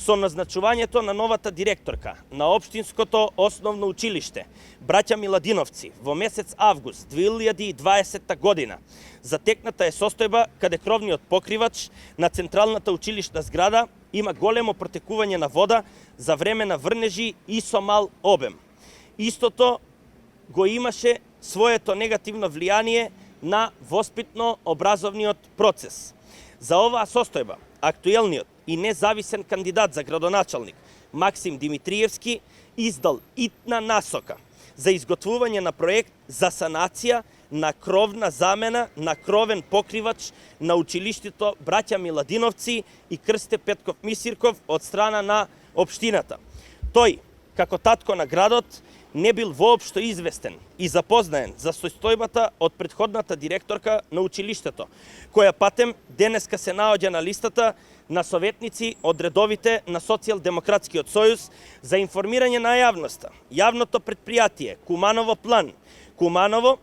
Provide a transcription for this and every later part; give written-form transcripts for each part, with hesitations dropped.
со назначувањето на новата директорка на Општинското основно училиште Браќа Миладиновци во месец август 2020 година затекната е состојба каде кровниот покривач на централната училишна зграда има големо протекување на вода за време на врнежи и со мал обем. Истото го имаше своето негативно влијание на воспитно-образовниот процес. За оваа состојба, актуелниот и независен кандидат за градоначалник Максим Димитриевски издал итна насока за изготвување на проект за санација на кровна замена на кровен покривач на училиштето Браќа Миладиновци и Крсте Петков Мисирков од страна на општината. Тој, како татко на градот, не бил воопшто известен и запознаен за состојбата од претходната директорка на училиштето, која патем денеска се наоѓа на листата на советници од редовите на Социјалдемократскиот сојуз за информирање на јавноста. Јавното предпријатие Куманово план Куманово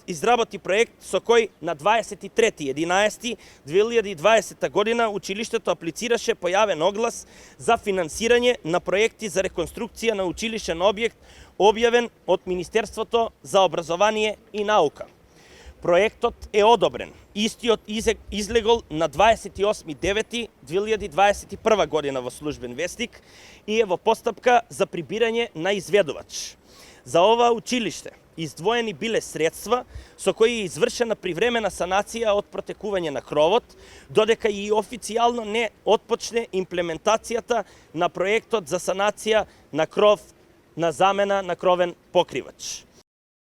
изработи проект со кој на 23.11.2020 година училиштето аплицираше по јавен оглас за финансирање на проекти за реконструкција на училишен објект објавен од Министерството за образование и наука. Проектот е одобрен. Истиот излегол на 28.9.2021 година во службен вестник и е во постапка за прибирање на изведувач. За ова училиште издвоени биле средства со кои е извршена привремена санација од протекување на кровот, додека и официјално не отпочне имплементацијата на проектот за санација на кров на замена на кровен покривач.